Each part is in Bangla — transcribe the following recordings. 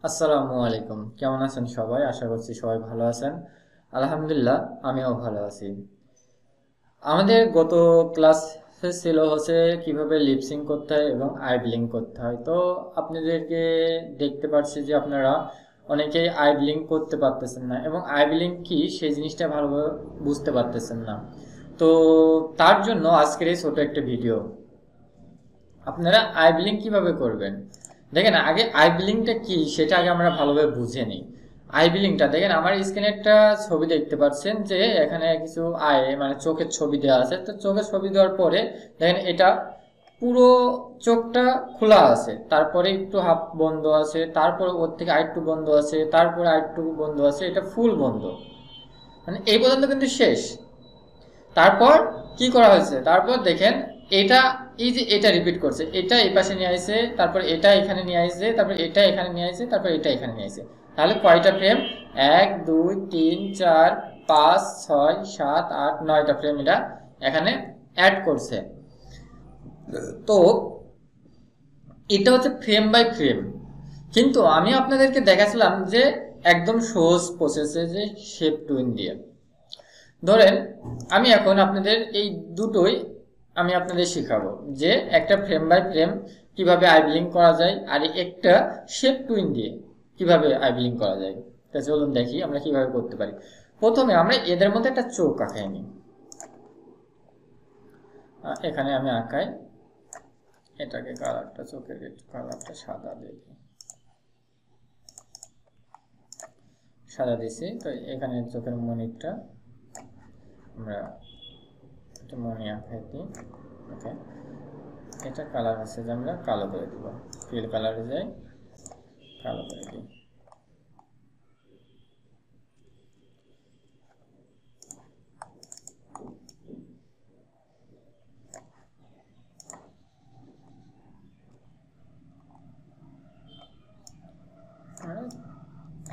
আসসালামু আলাইকুম। কেমন আছেন সবাই? আশা করছি সবাই ভালো আছেন। আলহামদুলিল্লাহ, আমিও ভালো আছি। আমাদের গত ক্লাসে ছিল হচ্ছে কিভাবে লিপসিং করতে হয় এবং আই ব্লিঙ্ক করতে হয়। তো আপনাদেরকে দেখতে পাচ্ছি যে আপনারা অনেকেই আই ব্লিঙ্ক করতে পারতেছেন না এবং আই ব্লিঙ্ক কি সেই জিনিসটা ভালোভাবে বুঝতে পারতেছেন না। তো তার জন্য আজকের এই ছোট একটা ভিডিও। আপনারা আই ব্লিঙ্ক কিভাবে করবেন দেখেন। আগে আই ব্লিঙ্কটা কি সেটা আগে আমরা ভালোভাবে বুঝে নিই। আই ব্লিঙ্কটা দেখেন, আমার স্ক্রিনে একটা ছবি দেখতে পাচ্ছেন যে এখানে কিছু আই মানে চোখের ছবি দেওয়া আছে। তো চোখের ছবি দেওয়ার পরে দেখেন এটা পুরো চোখটা খোলা আছে, তারপরে একটু হাফ বন্ধ আছে, তারপরে ওর থেকে আরেকটু বন্ধ আছে, তারপরে আরেকটু বন্ধ আছে, এটা ফুল বন্ধ। মানে এই পর্যন্ত কিন্তু শেষ। তারপর কি করা হয়েছে, তারপর দেখেন এটা, এই যে এটা রিপিট করছে, এটা এই পাশে নিয়ে আসছে, তারপর এটা এখানে নিয়ে আসছে, তারপর এটা এখানে নিয়ে আসছে, তারপর এটা এখানে নিয়ে আসছে। তাহলে কয়টা ফ্রেম? 1 2 3 4 5 6 7 8 9টা ফ্রেম এটা এখানে অ্যাড করছে। তো এটা হচ্ছে ফ্রেম বাই ফ্রেম। কিন্তু আমি আপনাদেরকে দেখাচ্ছিলাম যে একদম সহজ প্রসেসে, যে শেপ টুইন দিয়ে। ধরেন আমি এখন আপনাদের এই দুটোই আমি আপনাদের শেখাবো, যে একটা ফ্রেম বাই ফ্রেম কিভাবে আইব্লিং করা যায়, আর একটা শেপ টুইন দিয়ে কিভাবে আইব্লিং করা যায়। তা চলুন দেখি আমরা কিভাবে করতে পারি। প্রথমে আমরা এদের মধ্যে একটা চোখ আঁকাই নিই। এখানে আমি আঁকাই, এটাকে কালারটা, চোখের কালারটা সাদা দিয়ে দিই, সাদা দিছি। তো এখানে চোখের মনিরটা আমরা একটা মনি আঁকাই দিই। ওকে, এটা কালার আছে যে আমরা কালো করে দিব, ফিল কালারে যাই, কালো করে দিই।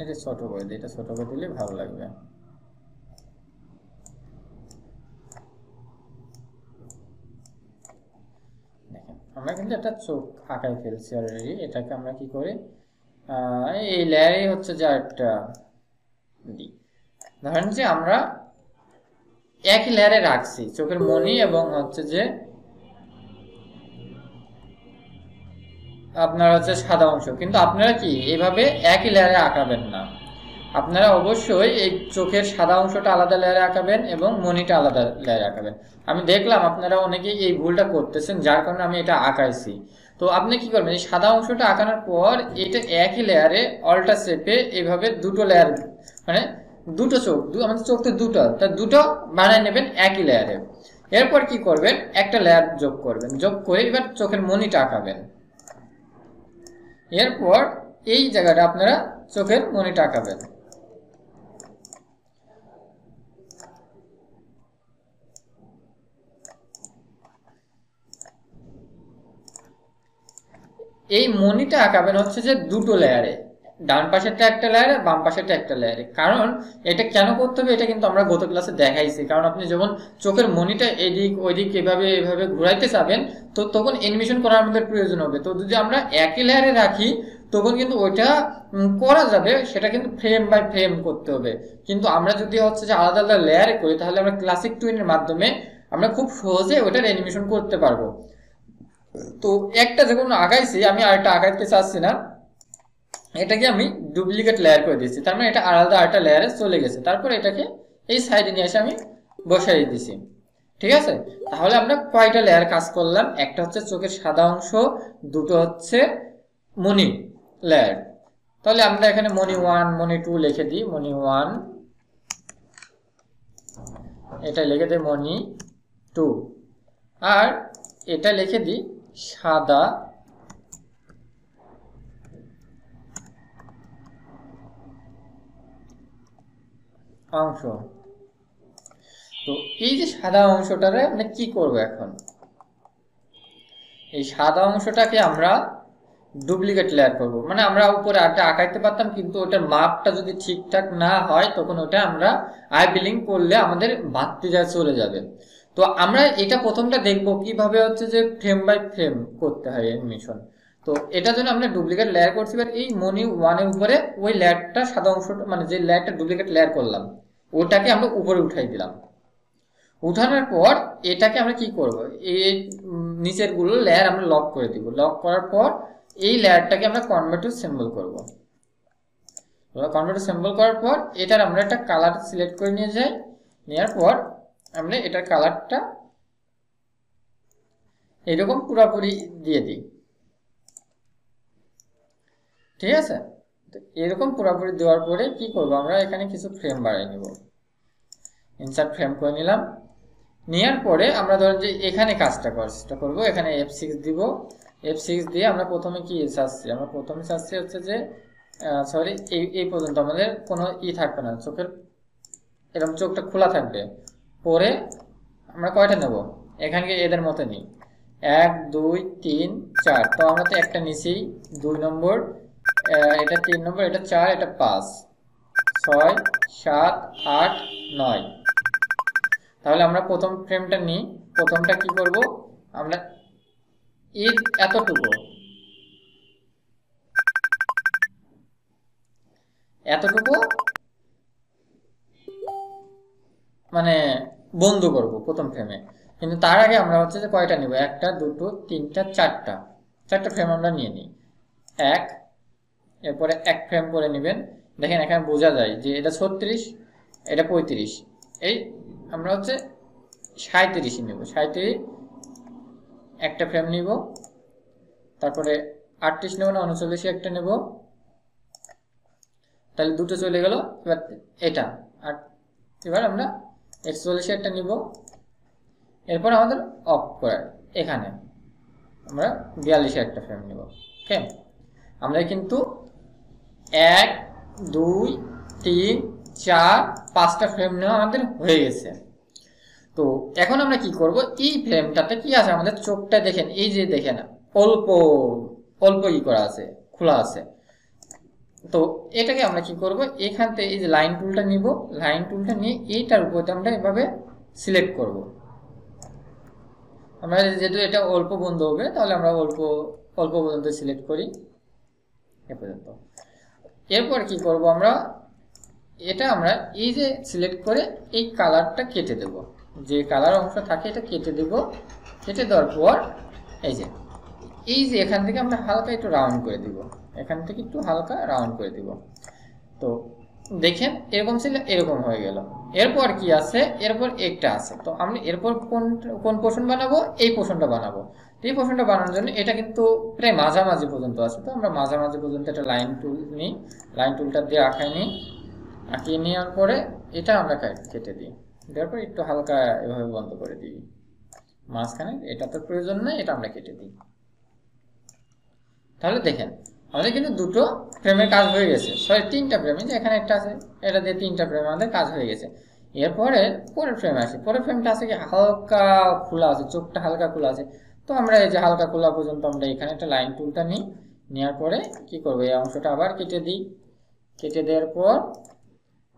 এটা ছোট করে দিই, এটা ছোট করে দিলে ভালো লাগবে। দেখেন আমরা কিন্তু একটা চোখ আঁকাই ফেলছি অলরেডি। এটাকে আমরা কি করি, এই লেয়ারে হচ্ছে যে একটা দিই। ধরেন যে আমরা একই লেয়ারে রাখছি চোখের মনি এবং হচ্ছে যে আপনার হচ্ছে সাদা অংশ, কিন্তু আপনারা কি এভাবে একই লেয়ারে আঁকাবেন না। আপনারা অবশ্যই এই চোখের সাদা অংশটা আলাদা লেয়ারে আঁকাবেন এবং মনিটা আলাদা লেয়ারে আঁকাবেন। আমি দেখলাম আপনারা অনেকেই এই ভুলটা করতেছেন, যার কারণে আমি এটা আঁকাইছি। তো আপনি কি করবেন, এই সাদা অংশটা আঁকানোর পর এটা একই লেয়ারে অল্টা শেপে এভাবে দুটো লেয়ার, মানে দুটো চোখ, আমাদের চোখ তো দুটো, তা দুটো বানায় নেবেন একই লেয়ারে। এরপর কি করবেন, একটা লেয়ার যোগ করবেন, যোগ করে এবার চোখের মনিটা আঁকাবেন। এরপর এই জায়গাটা আপনারা চোখের মনিটা আঁকাবেন। এই মনিটা আঁকাবেন হচ্ছে যে দুটো লেয়ারে, ডান পাশেরটা একটা লেয়ারে, বাম পাশেরটা একটা লেয়ারে। কারণ এটা কেন করতে হবে এটা কিন্তু আমরা গত ক্লাসে দেখাইছি। কারণ আপনি যখন চোখের মনিটা এদিক ওইদিক এভাবে এভাবে ঘুরাইতে চাবেন, তো তখন অ্যানিমেশন করার আমাদের প্রয়োজন হবে। তো যদি আমরা একই লেয়ারে রাখি তখন কিন্তু ওইটা করা যাবে, সেটা কিন্তু ফ্রেম বাই ফ্রেম করতে হবে। কিন্তু আমরা যদি হচ্ছে যে আলাদা আলাদা লেয়ারে করি, তাহলে আমরা ক্লাসিক টুইনের মাধ্যমে আমরা খুব সহজে ওইটার অ্যানিমেশন করতে পারবো। তো একটা যখন আগাইছি, আমি আরেকটা আগাইতে চাচ্ছি না, এটাকে আমি ডুপ্লিকেট লেয়ার করে দিয়েছি, তার মানে এটা আলাদা আরেকটা লেয়ারে চলে গেছে। তারপর এটাকে এই সাইডে নিয়ে এসে আমি বসাই দিয়েছি। ঠিক আছে, তাহলে আমরা কয়টা লেয়ার কাজ করলাম, একটা হচ্ছে চোখের সাদা অংশ, দুটো হচ্ছে মনি লেয়ার। তাহলে আমরা এখানে মনি 1 মনি 2 লিখে দিই, মনি 1, এটা লিখে দিই মনি 2, আর এটা লিখে দিই সাদা অংশ। তো এই যে সাদা অংশটারে আমরা কি করব, এখন এই সাদা অংশটাকে আমরা ডুপ্লিকেট লেয়ার করব। মানে আমরা উপরে আরেকটা আঁকাইতে পারতাম, কিন্তু ওটার মাপটা যদি ঠিকঠাক না হয় তখন ওটা আমরা আই বিলিং করলে আমাদের বাড়তি যা চলে যাবে। তো আমরা এটা প্রথমটা দেখব কিভাবে হচ্ছে যে ফ্রেম বাই ফ্রেম করতে হয় অ্যানিমেশন। তো এটার জন্য আমরা ডুপ্লিকেট লেয়ার করছি, এবার এই মনি ওয়ানের উপরে ওই লেয়ারটা সাদা অংশটা মানে যে লেয়ারটা ডুপ্লিকেট লেয়ার করলাম ওটাকে আমরা উপরে উঠাই দিলাম। উঠানোর পর এটাকে আমরা কি করব, এই নিচের গুলো লেয়ার আমরা লক করে দিব। লক করার পর এই লেয়ারটাকে আমরা কনভার্ট টু সিম্বল করব। কনভার্ট টু সিম্বল করার পর এটার আমরা একটা কালার সিলেক্ট করে নিয়ে যাই। নেওয়ার পর আমরা এটার কালারটা এরকম পুরোপুরি দিয়ে দিই। ঠিক আছে, তো এরকম পুরোপুরি দেওয়ার পরে কি করব, আমরা এখানে কিছু ফ্রেম বাড়াই নিব। ইনসার্ট ফ্রেম করে নিলাম। নেওয়ার পরে আমরা ধরেন যে এখানে কাজটা করব, এখানে F6 দিব। F6 দিয়ে আমরা প্রথমে কি চাচ্ছি, আমরা প্রথমে চাচ্ছি হচ্ছে যে সরি এই পর্যন্ত আমাদের কোনো থাকবে না, চোখের এরকম চোখটা খোলা থাকবে। পরে আমরা কয়টা নেব, এখানে এদের মতো নিই 1 2 3 4। তো আমরা তো একটা নিচেই 2 নম্বর, এটা 3 নম্বর, এটা 4, এটা 5 6 7 8 9। তাহলে আমরা প্রথম ফ্রেমটা নিই। প্রথমটা কি করব, আমরা এতটুকু মানে বন্ধ করব প্রথম ফ্রেমে। কিন্তু তার আগে আমরা হচ্ছে যে কয়টা নিব, 1 2 3 4টা ফ্রেম আমরা নিয়ে নিই। এরপরে 1 ফ্রেম করে নেবেন। দেখেন এখানে বোঝা যায় যে এটা 36, এটা 35, এই আমরা হচ্ছে 37 নেব। 37 একটা ফ্রেম নিব। তারপরে 38 নেব না 39 একটা নেব। তাহলে দুটো চলে গেল। এবার এটা আর এবার আমরা 41 একটা নিব। এরপর আমাদের অফ করার এখানে আমরা 42 একটা ফ্রেম নিব। ওকে, আমরা কিন্তু 1 2 3 4 5টা ফ্রেম নেওয়া আমাদের হয়ে গেছে। তো এখন আমরা কি করব, এই ফ্রেমটাতে কি আছে, আমাদের চোখটা দেখেন, এই যে দেখেন অল্প অল্প করা আছে, খোলা আছে। তো এটাকে আমরা কি করব, এখান থেকে এই যে লাইন টুলটা নিব। লাইন টুলটা নিয়ে এইটার উপরে আমরা এভাবে সিলেক্ট করব। আমরা যেহেতু এটা অল্প বন্ধ হবে তাহলে আমরা অল্প অল্প পর্যন্ত সিলেক্ট করি এ পর্যন্ত। এরপর কি করব, আমরা এটা আমরা এই যে সিলেক্ট করে এই কালারটা কেটে দেব, যে কালার অংশ থাকে এটা কেটে দেব। কেটে দেওয়ার পর এই যে এখান থেকে আমরা হালকা একটু রাউন্ড করে দিব, এখান থেকে একটু হালকা রাউন্ড করে দিব। তো দেখেন এরকম ছিল, এরকম হয়ে গেল। এরপর কি আছে, এরপর একটা আছে। তো আমরা এরপর কোন পোর্শন বানাবো, এই পোর্শনটা বানাবো। এই পোর্শনটা বানানোর জন্য এটা কিন্তু প্রায় মাঝামাঝি পর্যন্ত আছে। তো আমরা মাঝামাঝি পর্যন্ত একটা লাইন টুল নিই, লাইন টুলটা দিয়ে আঁকাই নিই। আঁকিয়ে নেওয়ার পরে এটা আমরা কেটে দিই। দেওয়ার পর একটু হালকা এভাবে বন্ধ করে দিই মাঝখানে, এটা তো প্রয়োজন নেই, এটা আমরা কেটে দিই। তাহলে দেখেন আমাদের কিন্তু দুটো ফ্রেমের কাজ হয়ে গেছে, সরি 3টা ফ্রেম, যে এখানে একটা আছে, এটা দিয়ে 3টা ফ্রেম আমাদের কাজ হয়ে গেছে। এরপরে পরের ফ্রেমে আসি। পরের ফ্রেমটা আছে কি হালকা খোলা আছে, চোখটা হালকা খোলা আছে। তো আমরা এই যে হালকা খোলা পর্যন্ত আমরা এখানে একটা লাইন টুলটা নিই। নেওয়ার পরে কি করবো, এই অংশটা আবার কেটে দিই। কেটে দেওয়ার পর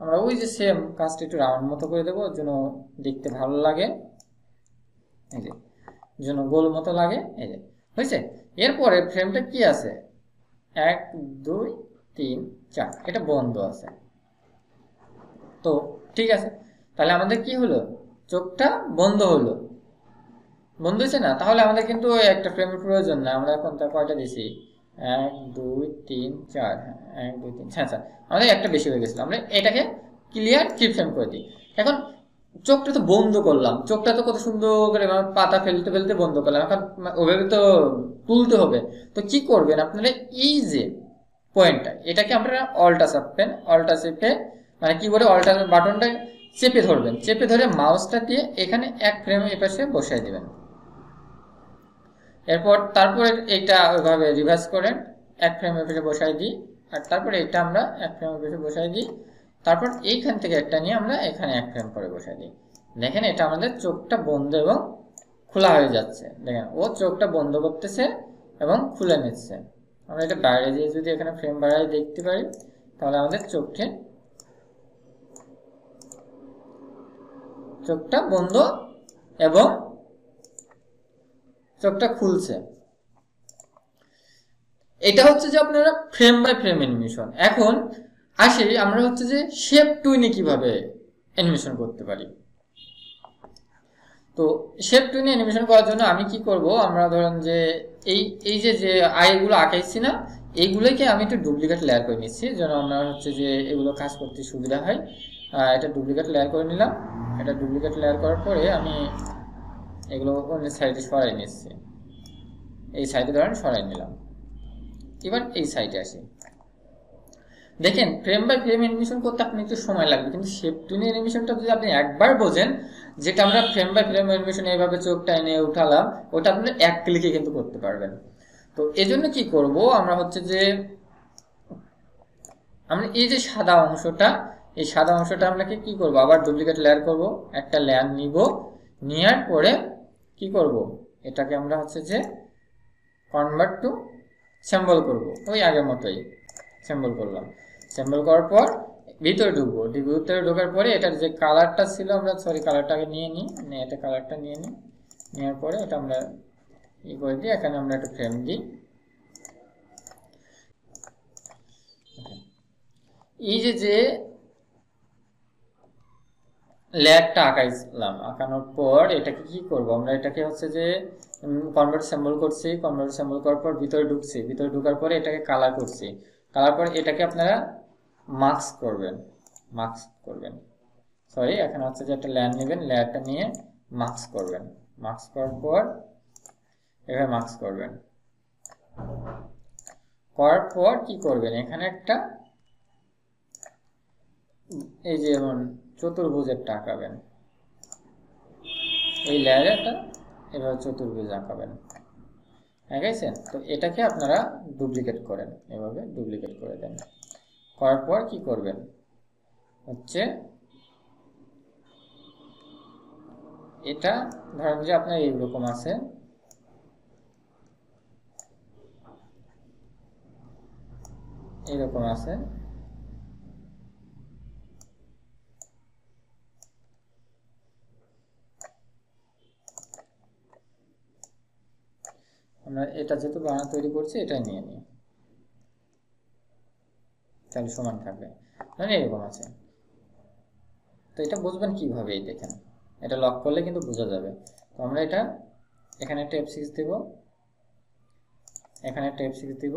আমরা ওই যে সেম কাজটা একটু রাউন্ড মতো করে দেবো, যেন দেখতে ভালো লাগে, এই যে যেন গোল মতো লাগে, এই যে হয়েছে। এরপরে ফ্রেমটা কি আছে, 1 2 3 4, এটা বন্ধ আছে। তো ঠিক আছে, তাহলে আমাদের কি হলো, চোখটা বন্ধ হলো, বন্ধ হয়েছে না। তাহলে আমাদের কিন্তু একটা ফ্রেমের প্রয়োজন না। আমরা এখন কয়টা দিছি, 1 2 3 4, 1 2 3 4, আমাদের একটা বেশি হয়ে গেছিল। আমরা এটাকে ক্লিয়ার 3 ফ্রেম করে দিই। এখন চোখটা তো বন্ধ করলাম, চোখটা তো কত সুন্দর করে পাতা ফেলতে ফেলতে বন্ধ করলাম। এখন ওভাবে তো তুলতে হবে। তো কি করবেন আপনারা, এই যে পয়েন্টটা, এটাকে আপনারা অল্টা চাপবেন। অল্টা চেপে মানে কিবোর্ডে অল্টার বাটনটা চেপে ধরবেন। চেপে ধরে মাউসটা দিয়ে এখানে 1 ফ্রেম এপাশে বসাই দিবেন। এরপর তারপরে এটা ওইভাবে রিভার্স করেন, 1 ফ্রেম এপাশে বসাই দিই। আর তারপরে এটা আমরা 1 ফ্রেম এপাশে বসাই দিই। তারপর এইখান থেকে একটা নিয়ে আমরা এখানে 1 ফ্রেম করে বসাই দিই। দেখেন এটা আমাদের চোখটা বন্ধ এবং খোলা হয়ে যাচ্ছে। দেখেন ও চোখটা বন্ধ করতেছে এবং খুলে নিচ্ছে। আমরা এটা বাইরে দিয়ে যদি এখানে ফ্রেম বাড়াই দেখতে পারি, তাহলে আমাদের চোখটা বন্ধ এবং চোখটা খুলছে। এটা হচ্ছে যে আপনারা ফ্রেম বাই ফ্রেম অ্যানিমেশন। এখন আসি আমরা হচ্ছে যে শেপ টুইনে কিভাবে অ্যানিমেশন করতে পারি। তো শেপ টুইনে অ্যানিমেশন করার জন্য আমি কি করব, আমরা ধরেন যে এই এই যে যে আইগুলো আঁকাইছি না, এইগুলোকে আমি একটু ডুপ্লিকেট লেয়ার করে নিচ্ছি যেন আমার হচ্ছে যে এগুলো কাজ করতে সুবিধা হয়। এটা ডুপ্লিকেট লেয়ার করে নিলাম। এটা ডুপ্লিকেট লেয়ার করার পরে আমি এগুলো অন্য সাইডে সরাই নিচ্ছি। এই সাইডে ধরেন সরাই নিলাম। এবার এই সাইডে আসি, দেখেন ফ্রেম বাই ফ্রেম অ্যানিমেশন করতে আপনি একটু সময় লাগবে, কিন্তু শেপ টুইন অ্যানিমেশনটা যদি আপনি একবার বোঝেন, যেটা আমরা ফ্রেম বাই ফ্রেম অ্যানিমেশন এইভাবে চোখটা এনে উঠালাম, ওটা আপনি এক ক্লিকে কিন্তু করতে পারবেন। তো এজন্য কি করব, আমরা হচ্ছে যে আমরা এই যে সাদা অংশটা, এই সাদা অংশটা আমরা কি করব, আবার ডুপ্লিকেট লেয়ার করব, একটা লেয়ার নিব, নেওয়ার পরে কি করব, এটাকে আমরা হচ্ছে যে কনভার্ট টু সিম্বল করব, ওই আগের মতোই সিম্বল করলাম। সিম্বল করার পর ভিতরে ঢুকবো, ভিতরে ঢোকার পরে এটার যে কালারটা ছিল, আমরা কালারটাকে নিয়ে নিই, এটা কালারটা নিয়ে নিই, নেওয়ার পরে এটা আমরা ই করে দিই, এখানে আমরা একটা ফ্রেম দিই। এই যে যে লেয়ারটা আঁকাইছিলাম, আঁকানোর পর এটাকে কি করব, আমরা এটাকে হচ্ছে যে কনভার্ট সিম্বল করছি, কনভার্ট সিম্বল করার পর ভিতরে ঢুকছি, ভিতরে ঢোকার পরে এটাকে কালার করছি, কালার পরে এটাকে আপনারা মাস্ক করবেন, মাস্ক করবেন, সরি এখানে হচ্ছে যে একটা লেয়ার নেবেন, লেয়ারটা নিয়ে মাস্ক করবেন, মাস্ক করার পর এভাবে মাস্ক করবেন, করার পর কি করবেন, এখানে একটা এই যে যেমন চতুর্ভুজের আঁকাবেন, এই লেয়ারে একটা এভাবে চতুর্ভুজ আঁকাবেন, আঁকাইছেন? তো এটাকে আপনারা ডুপ্লিকেট করেন, এভাবে ডুপ্লিকেট করে দেন। করার পর কি করবেন হচ্ছে, এটা ধরেন যে আপনার এইরকম আছে, এইরকম আছে, আমরা এটা যেহেতু বানা তৈরি করছি এটাই নিয়ে নিই, তাহলে সমান থাকবে, মানে এরকম আছে। তো এটা বুঝবেন কিভাবে, এই দেখেন এটা লক করলে কিন্তু বোঝা যাবে। তো আমরা এটা এখানে একটা F6 দিব, এখানে একটা F6 দিব,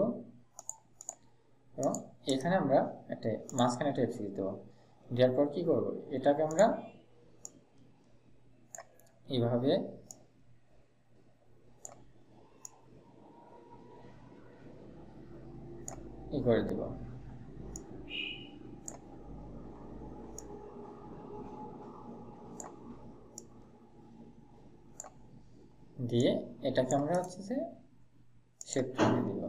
এবং এখানে আমরা একটা মাঝখানে একটা F6 দেব। দেওয়ার পর কি করব, এটাকে আমরা এইভাবে ই করে দেব, দিয়ে এটাকে আমরা হচ্ছে যে শেপ করে দিব।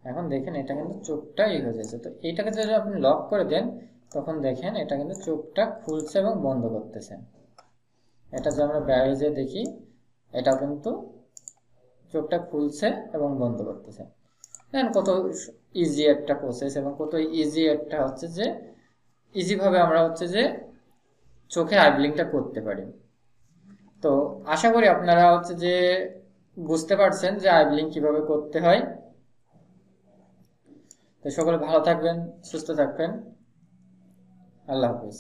এখন দেখেন এটা কিন্তু চোখটা হয়ে যাচ্ছে। তো এইটাকে যদি আপনি লক করে দেন, তখন দেখেন এটা কিন্তু চোখটা খুলছে এবং বন্ধ করতেছে। এটা যে আমরা বাইরে যে দেখি, এটা কিন্তু চোখটা খুলছে এবং বন্ধ করতেছে। দেখেন কত ইজি একটা প্রসেস, এবং কত ইজি একটা হচ্ছে যে ইজিভাবে আমরা হচ্ছে যে চোখে আই ব্লিংকটা করতে পারি। তো আশা করি আপনারা হচ্ছে যে বুঝতে পারছেন যে আই ব্লিংক কিভাবে করতে হয়। তো সকলে ভালো থাকবেন, সুস্থ থাকবেন, আল্লাহ হাফিজ।